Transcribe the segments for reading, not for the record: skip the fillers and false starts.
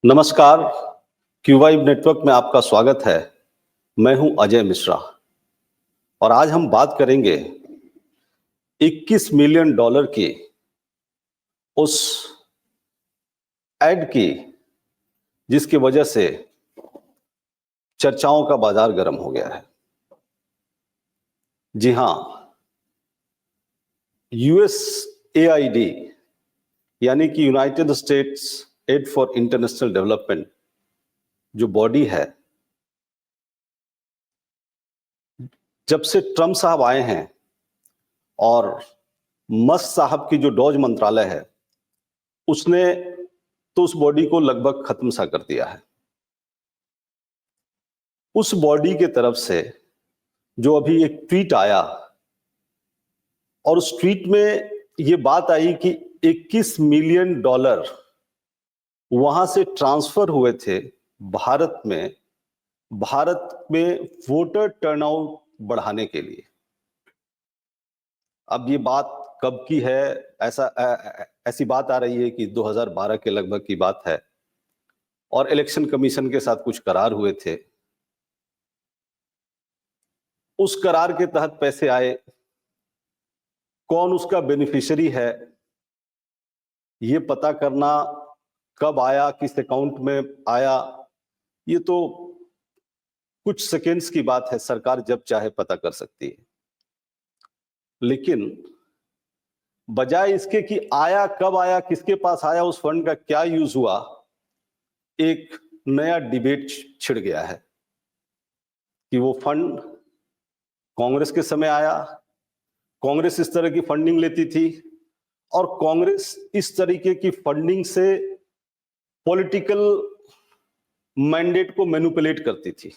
नमस्कार, क्यूवाइब नेटवर्क में आपका स्वागत है। मैं हूं अजय मिश्रा और आज हम बात करेंगे 21 मिलियन डॉलर की उस एड की जिसकी वजह से चर्चाओं का बाजार गर्म हो गया है। जी हां, यूएसएआईडी यानी कि United States Aid for International Development जो बॉडी है, जब से ट्रंप साहब आए हैं और मस्क साहब की जो डॉज मंत्रालय है उसने तो उस बॉडी को लगभग खत्म सा कर दिया है। उस बॉडी के तरफ से जो अभी एक ट्वीट आया और उस ट्वीट में ये बात आई कि 21 मिलियन डॉलर वहां से ट्रांसफर हुए थे भारत में वोटर टर्नआउट बढ़ाने के लिए। अब ये बात कब की है? ऐसी बात आ रही है कि 2012 के लगभग की बात है और इलेक्शन कमीशन के साथ कुछ करार हुए थे। उस करार के तहत पैसे आए, कौन उसका बेनिफिशियरी है ये पता करना, कब आया, किस अकाउंट में आया, ये तो कुछ सेकेंड्स की बात है, सरकार जब चाहे पता कर सकती है। लेकिन बजाय इसके कि आया, कब आया, किसके पास आया, उस फंड का क्या यूज हुआ, एक नया डिबेट छिड़ गया है कि वो फंड कांग्रेस के समय आया, कांग्रेस इस तरह की फंडिंग लेती थी और कांग्रेस इस तरीके की फंडिंग से पॉलिटिकल मैंडेट को मैनिपुलेट करती थी।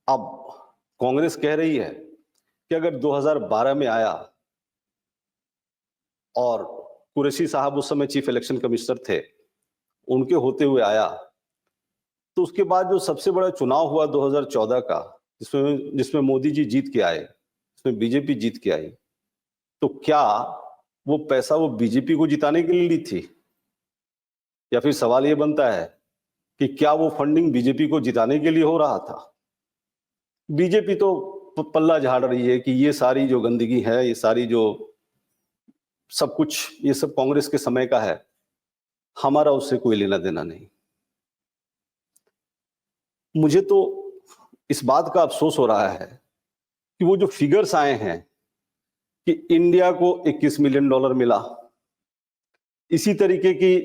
अब कांग्रेस कह रही है कि अगर 2012 में आया और कुरैशी साहब उस समय चीफ इलेक्शन कमिश्नर थे, उनके होते हुए आया, तो उसके बाद जो सबसे बड़ा चुनाव हुआ 2014 का, जिसमें मोदी जी जीत के आए, जिसमें बीजेपी जीत के आई, तो क्या वो पैसा वो बीजेपी को जिताने के लिए ली थी? या फिर सवाल ये बनता है कि क्या वो फंडिंग बीजेपी को जिताने के लिए हो रहा था? बीजेपी तो पल्ला झाड़ रही है कि ये सारी जो गंदगी है, ये सारी जो सब कुछ, ये सब कांग्रेस के समय का है, हमारा उससे कोई लेना देना नहीं। मुझे तो इस बात का अफसोस हो रहा है कि वो जो फिगर्स आए हैं कि इंडिया को 21 मिलियन डॉलर मिला, इसी तरीके की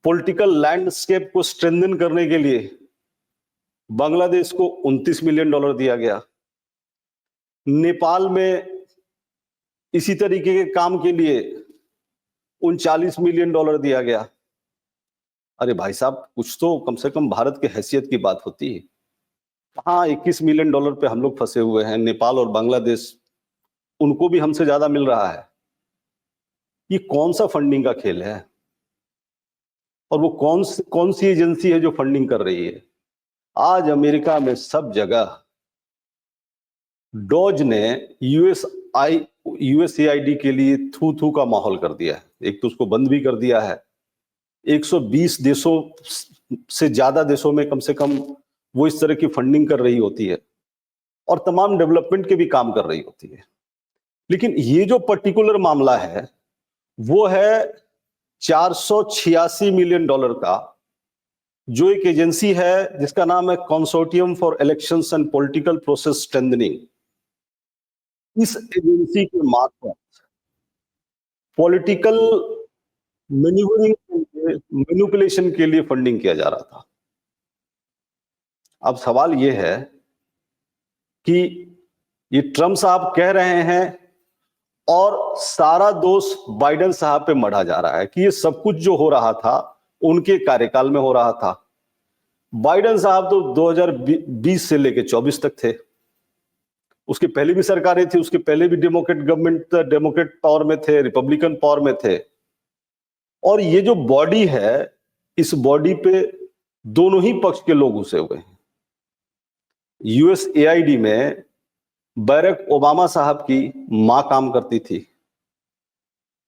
पॉलिटिकल लैंडस्केप को स्ट्रेंथन करने के लिए बांग्लादेश को 29 मिलियन डॉलर दिया गया, नेपाल में इसी तरीके के काम के लिए 39 मिलियन डॉलर दिया गया। अरे भाई साहब, कुछ तो कम से कम भारत की हैसियत की बात होती है। हाँ, 21 मिलियन डॉलर पे हम लोग फंसे हुए हैं। नेपाल और बांग्लादेश, उनको भी हमसे ज्यादा मिल रहा है। ये कौन सा फंडिंग का खेल है? और वो कौन सी एजेंसी है जो फंडिंग कर रही है? आज अमेरिका में सब जगह डॉज ने यूएसएआईडी के लिए थू थू का माहौल कर दिया है। एक तो उसको बंद भी कर दिया है। 120 देशों से ज्यादा देशों में कम से कम वो इस तरह की फंडिंग कर रही होती है और तमाम डेवलपमेंट के भी काम कर रही होती है। लेकिन ये जो पर्टिकुलर मामला है वो है 486 मिलियन डॉलर का, जो एक एजेंसी है जिसका नाम है consortium for elections and political process strengthening. इस एजेंसी के मार्फत पॉलिटिकल मैनिपुलेशन के लिए फंडिंग किया जा रहा था। अब सवाल यह है कि ये ट्रंप साहब कह रहे हैं और सारा दोष बाइडेन साहब पे मढ़ा जा रहा है कि ये सब कुछ जो हो रहा था उनके कार्यकाल में हो रहा था। बाइडेन साहब तो 2020 से लेकर 24 तक थे, उसके पहले भी सरकारें थी, उसके पहले भी डेमोक्रेट पावर में थे, रिपब्लिकन पावर में थे। और ये जो बॉडी है, इस बॉडी पे दोनों ही पक्ष के लोग घुसे हुए हैं। यूएसएआईडी में बैरक ओबामा साहब की मां काम करती थी।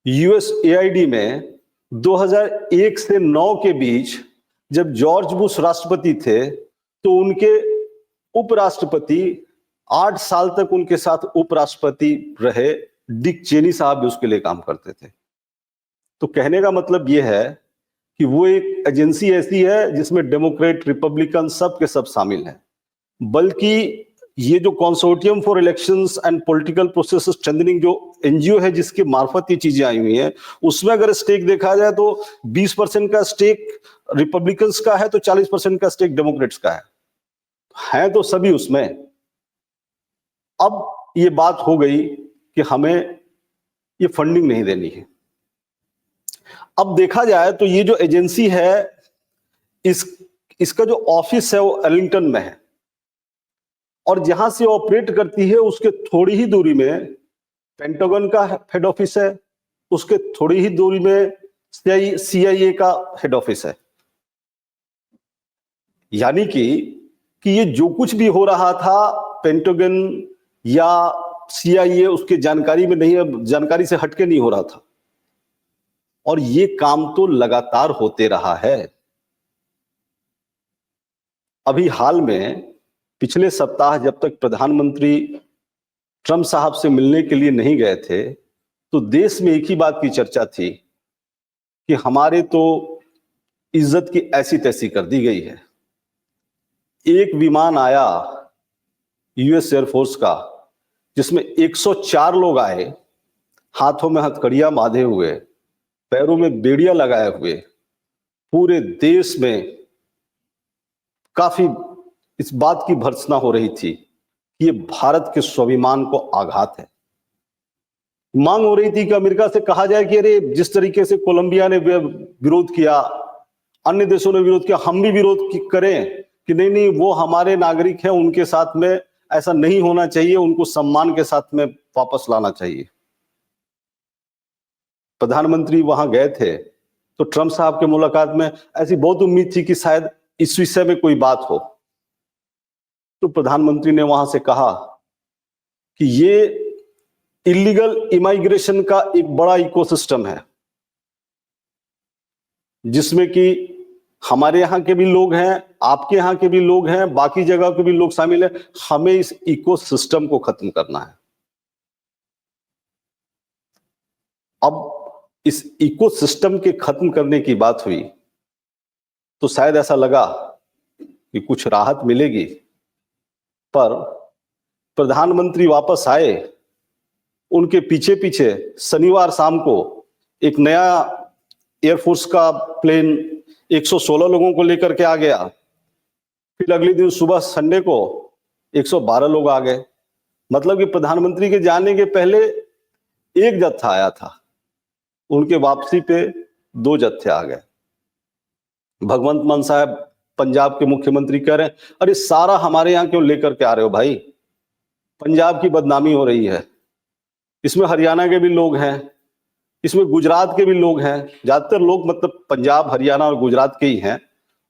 यूएसएआईडी में 2001 से 9 के बीच जब जॉर्ज बुश राष्ट्रपति थे तो उनके उपराष्ट्रपति 8 साल तक उनके साथ उपराष्ट्रपति रहे डिक चेनी साहब भी उसके लिए काम करते थे। तो कहने का मतलब यह है कि वो एक एजेंसी ऐसी है जिसमें डेमोक्रेट, रिपब्लिकन सब के सब शामिल हैं। बल्कि ये जो consortium for elections and political process strengthening जो एनजीओ है जिसके मार्फत ये चीजें आई हुई हैं, उसमें अगर स्टेक देखा जाए तो 20% का स्टेक रिपब्लिकन्स का है तो 40% का स्टेक डेमोक्रेट्स का है तो सभी उसमें। अब ये बात हो गई कि हमें ये फंडिंग नहीं देनी है। अब देखा जाए तो ये जो एजेंसी है इसका जो ऑफिस है वो अर्लिंगटन में है और जहां से ऑपरेट करती है उसके थोड़ी ही दूरी में पेंटागन का हेड ऑफिस है, उसके थोड़ी ही दूरी में CIA का हेड ऑफिस है। यानी कि ये जो कुछ भी हो रहा था पेंटागन या CIA उसके जानकारी में नहीं है, जानकारी से हटके नहीं हो रहा था और ये काम तो लगातार होते रहा है। अभी हाल में पिछले सप्ताह जब तक प्रधानमंत्री ट्रंप साहब से मिलने के लिए नहीं गए थे तो देश में एक ही बात की चर्चा थी कि हमारे तो इज्जत की ऐसी तैसी कर दी गई है। एक विमान आया US एयरफोर्स का जिसमें 104 लोग आए, हाथों में हथकड़ियां बांधे हुए, पैरों में बेड़ियां लगाए हुए। पूरे देश में काफी इस बात की भर्त्सना हो रही थी कि ये भारत के स्वाभिमान को आघात है। मांग हो रही थी कि अमेरिका से कहा जाए कि अरे जिस तरीके से कोलंबिया ने विरोध किया, अन्य देशों ने विरोध किया, हम भी विरोध करें कि नहीं वो हमारे नागरिक हैं, उनके साथ में ऐसा नहीं होना चाहिए, उनको सम्मान के साथ में वापस लाना चाहिए। प्रधानमंत्री वहां गए थे तो ट्रंप साहब के मुलाकात में ऐसी बहुत उम्मीद थी कि शायद इस विषय में कोई बात हो। तो प्रधानमंत्री ने वहां से कहा कि ये इलीगल इमाइग्रेशन का एक बड़ा इकोसिस्टम है जिसमें कि हमारे यहां के भी लोग हैं, आपके यहां के भी लोग हैं, बाकी जगह के भी लोग शामिल हैं। हमें इस इकोसिस्टम को खत्म करना है। अब इस इकोसिस्टम के खत्म करने की बात हुई तो शायद ऐसा लगा कि कुछ राहत मिलेगी, पर प्रधानमंत्री वापस आए, उनके पीछे पीछे शनिवार शाम को एक नया एयरफोर्स का प्लेन 116 लोगों को लेकर के आ गया। फिर अगले दिन सुबह संडे को 112 लोग आ गए। मतलब कि प्रधानमंत्री के जाने के पहले एक जत्था आया था, उनके वापसी पे 2 जत्थे आ गए। भगवंत मान साहब पंजाब के मुख्यमंत्री कह रहे हैं, अरे सारा हमारे यहां क्यों लेकर के आ रहे हो भाई, पंजाब की बदनामी हो रही है। इसमें हरियाणा के भी लोग हैं, इसमें गुजरात के भी लोग हैं। ज्यादातर लोग मतलब पंजाब, हरियाणा और गुजरात के ही हैं,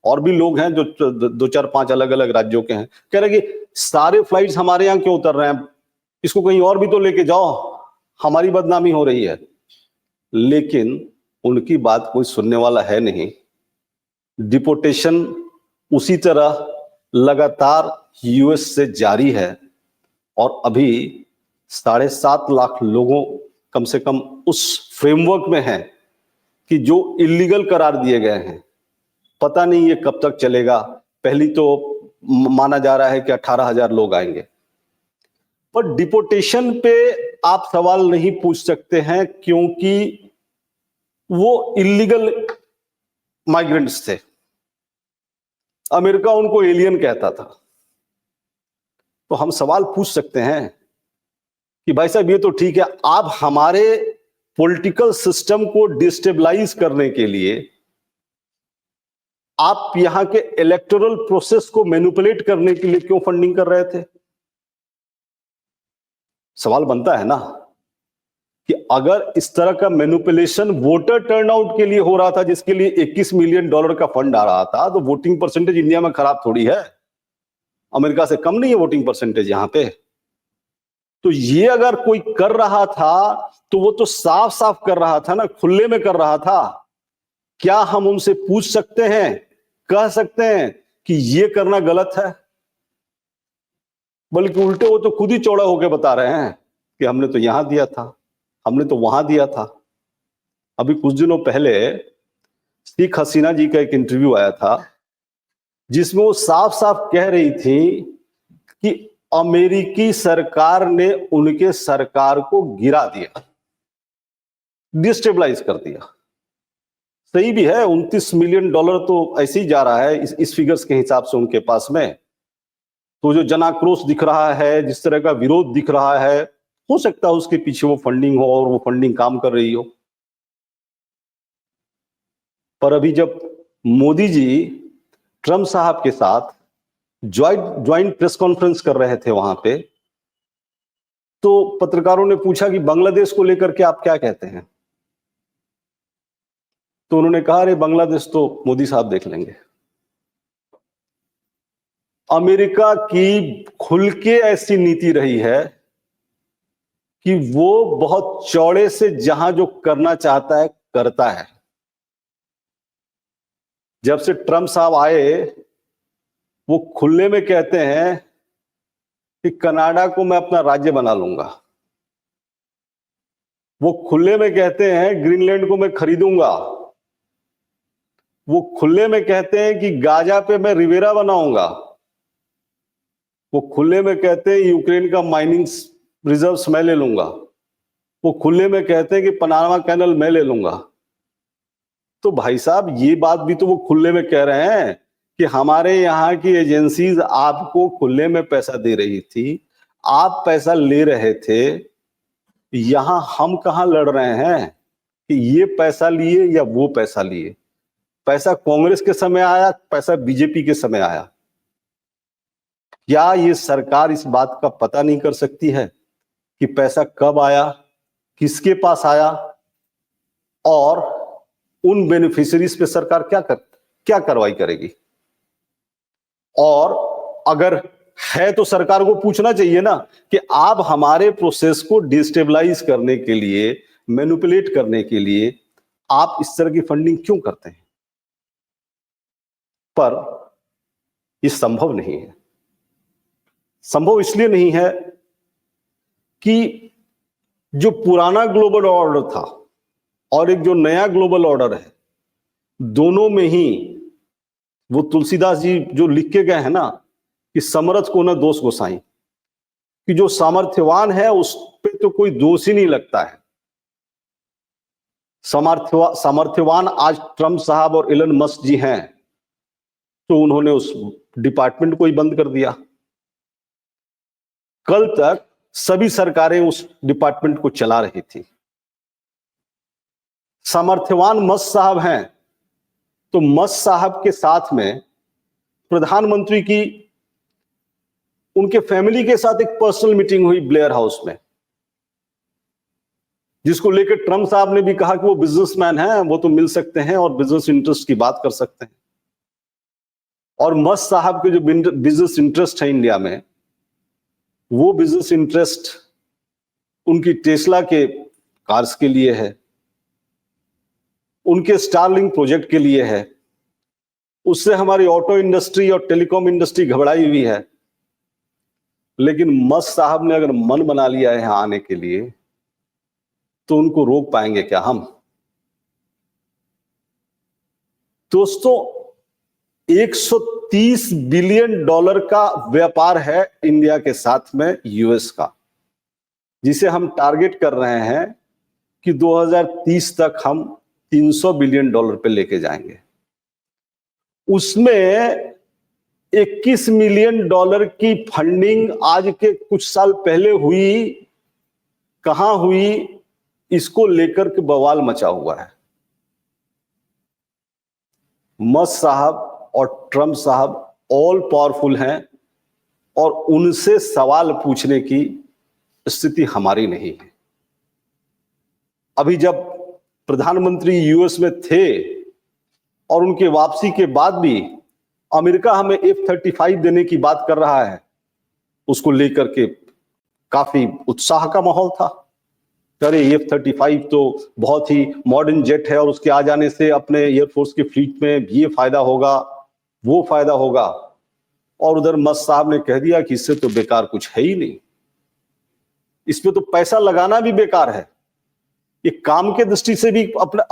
और भी लोग हैं जो 2-4-5 अलग अलग राज्यों के हैं। कह रहे कि सारे फ्लाइट्स हमारे यहाँ क्यों उतर रहे हैं, इसको कहीं और भी तो लेके जाओ, हमारी बदनामी हो रही है। लेकिन उनकी बात कोई सुनने वाला है नहीं। डिपोटेशन उसी तरह लगातार US से जारी है और अभी 7.5 लाख लोगों कम से कम उस फ्रेमवर्क में हैं कि जो इलीगल करार दिए गए हैं। पता नहीं ये कब तक चलेगा। पहली तो माना जा रहा है कि 18,000 लोग आएंगे, पर डिपोटेशन पे आप सवाल नहीं पूछ सकते हैं क्योंकि वो इलीगल माइग्रेंट्स थे। अमेरिका उनको एलियन कहता था। तो हम सवाल पूछ सकते हैं कि भाई साहब ये तो ठीक है, आप हमारे पॉलिटिकल सिस्टम को डिस्टेबलाइज करने के लिए, आप यहां के इलेक्टोरल प्रोसेस को मैनिपुलेट करने के लिए क्यों फंडिंग कर रहे थे? सवाल बनता है ना कि अगर इस तरह का मैनिपुलेशन वोटर टर्नआउट के लिए हो रहा था, जिसके लिए $21 मिलियन का फंड आ रहा था, तो वोटिंग परसेंटेज इंडिया में खराब थोड़ी है। अमेरिका से कम नहीं है वोटिंग परसेंटेज यहां पे। तो ये अगर कोई कर रहा था तो वो तो साफ साफ कर रहा था ना, खुले में कर रहा था। क्या हम उनसे पूछ सकते हैं, कह सकते हैं कि ये करना गलत है? बल्कि उल्टे वो तो खुद ही चौड़ा होकर बता रहे हैं कि हमने तो यहां दिया था, हमने तो वहां दिया था। अभी कुछ दिनों पहले शेख हसीना जी का एक इंटरव्यू आया था जिसमें वो साफ साफ कह रही थी कि अमेरिकी सरकार ने उनके सरकार को गिरा दिया, डिस्टेबलाइज कर दिया। सही भी है, $29 मिलियन तो ऐसे ही जा रहा है इस फिगर्स के हिसाब से उनके पास में। तो जो जनाक्रोश दिख रहा है, जिस तरह का विरोध दिख रहा है, हो सकता है उसके पीछे वो फंडिंग हो और वो फंडिंग काम कर रही हो। पर अभी जब मोदी जी ट्रंप साहब के साथ ज्वाइंट प्रेस कॉन्फ्रेंस कर रहे थे वहां पे, तो पत्रकारों ने पूछा कि बांग्लादेश को लेकर के आप क्या कहते हैं? तो उन्होंने कहा, अरे बांग्लादेश तो मोदी साहब देख लेंगे। अमेरिका की खुल के ऐसी नीति रही है कि वो बहुत चौड़े से जहां जो करना चाहता है करता है। जब से ट्रंप साहब आए, वो खुले में कहते हैं कि कनाडा को मैं अपना राज्य बना लूंगा। वो खुले में कहते हैं ग्रीनलैंड को मैं खरीदूंगा। वो खुले में कहते हैं कि गाजा पे मैं रिवेरा बनाऊंगा। वो खुले में कहते हैं यूक्रेन का माइनिंग रिजर्व्स मैं ले लूंगा। वो खुले में कहते हैं कि पनामा कैनल मैं ले लूंगा। तो भाई साहब, ये बात भी तो वो खुले में कह रहे हैं कि हमारे यहाँ की एजेंसीज आपको खुले में पैसा दे रही थी, आप पैसा ले रहे थे। यहां हम कहां लड़ रहे हैं कि ये पैसा लिए या वो पैसा लिए? पैसा कांग्रेस के समय आया, पैसा बीजेपी के समय आया। क्या ये सरकार इस बात का पता नहीं कर सकती है कि पैसा कब आया, किसके पास आया, और उन बेनिफिशियरीज पे सरकार क्या कार्रवाई करेगी? और अगर है तो सरकार को पूछना चाहिए ना कि आप हमारे प्रोसेस को डिस्टेबलाइज करने के लिए, मैनिपुलेट करने के लिए आप इस तरह की फंडिंग क्यों करते हैं? पर यह संभव नहीं है। संभव इसलिए नहीं है कि जो पुराना ग्लोबल ऑर्डर था और एक जो नया ग्लोबल ऑर्डर है, दोनों में ही वो तुलसीदास जी जो लिख के गए हैं ना कि समर्थ को न दोष गोसाई, कि जो सामर्थ्यवान है उस पे तो कोई दोष ही नहीं लगता है। सामर्थ्यवान आज ट्रंप साहब और इलन मस्क जी हैं, तो उन्होंने उस डिपार्टमेंट को ही बंद कर दिया। कल तक सभी सरकारें उस डिपार्टमेंट को चला रही थी। सामर्थ्यवान मस्क साहब हैं, तो मस्क साहब के साथ में प्रधानमंत्री की उनके फैमिली के साथ एक पर्सनल मीटिंग हुई ब्लेयर हाउस में, जिसको लेकर ट्रंप साहब ने भी कहा कि वो बिजनेसमैन हैं, वो तो मिल सकते हैं और बिजनेस इंटरेस्ट की बात कर सकते हैं। और मस्क साहब के जो बिजनेस इंटरेस्ट है इंडिया में, वो बिजनेस इंटरेस्ट उनकी टेस्ला के कार्स के लिए है, उनके स्टारलिंक प्रोजेक्ट के लिए है। उससे हमारी ऑटो इंडस्ट्री और टेलीकॉम इंडस्ट्री घबराई हुई है। लेकिन मस्क साहब ने अगर मन बना लिया है यहां आने के लिए, तो उनको रोक पाएंगे क्या हम? दोस्तों, $130 बिलियन का व्यापार है इंडिया के साथ में यूएस का, जिसे हम टारगेट कर रहे हैं कि 2030 तक हम $300 बिलियन पे लेके जाएंगे। उसमें $21 मिलियन की फंडिंग आज के कुछ साल पहले हुई, कहां हुई, इसको लेकर के बवाल मचा हुआ है। मस्क साहब और ट्रंप साहब ऑल पावरफुल हैं और उनसे सवाल पूछने की स्थिति हमारी नहीं है। अभी जब प्रधानमंत्री यूएस में थे और उनके वापसी के बाद भी अमेरिका हमें F-35 देने की बात कर रहा है, उसको लेकर के काफी उत्साह का माहौल था। अरे F-35 तो बहुत ही मॉडर्न जेट है और उसके आ जाने से अपने एयरफोर्स के फ्लीट में ये फायदा होगा, वो फायदा होगा। और उधर मस्त साहब ने कह दिया कि इससे तो बेकार कुछ है ही नहीं, इसमें तो पैसा लगाना भी बेकार है, ये काम के दृष्टि से भी अपना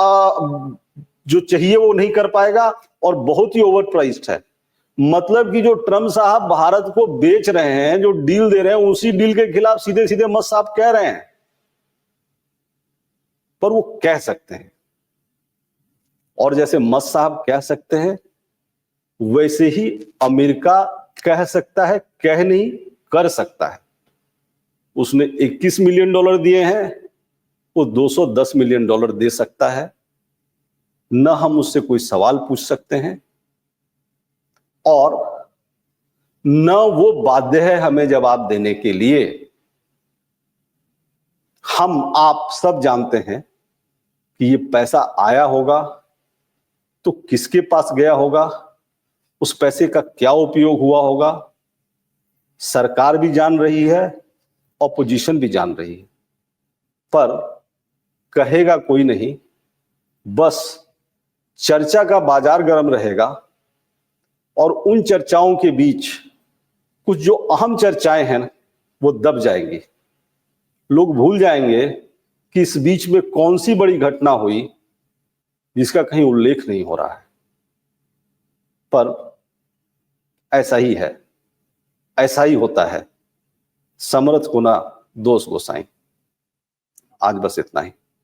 जो चाहिए वो नहीं कर पाएगा और बहुत ही ओवर प्राइस्ड है। मतलब कि जो ट्रम्प साहब भारत को बेच रहे हैं, जो डील दे रहे हैं, उसी डील के खिलाफ सीधे सीधे मस्त साहब कह रहे हैं, पर वो कह सकते हैं। और जैसे मस्त साहब कह सकते हैं वैसे ही अमेरिका कह सकता है, कह नहीं कर सकता है। उसने 21 मिलियन डॉलर दिए हैं, वो 210 मिलियन डॉलर दे सकता है। न हम उससे कोई सवाल पूछ सकते हैं और न वो बाध्य है हमें जवाब देने के लिए। हम आप सब जानते हैं कि ये पैसा आया होगा तो किसके पास गया होगा, उस पैसे का क्या उपयोग हुआ होगा, सरकार भी जान रही है, ऑपोजिशन भी जान रही है, पर कहेगा कोई नहीं। बस चर्चा का बाजार गर्म रहेगा और उन चर्चाओं के बीच कुछ जो अहम चर्चाएं हैं वो दब जाएंगी। लोग भूल जाएंगे कि इस बीच में कौन सी बड़ी घटना हुई जिसका कहीं उल्लेख नहीं हो रहा है। पर ऐसा ही है, ऐसा ही होता है। समर्थ होना दोष गोसाई। आज बस इतना ही।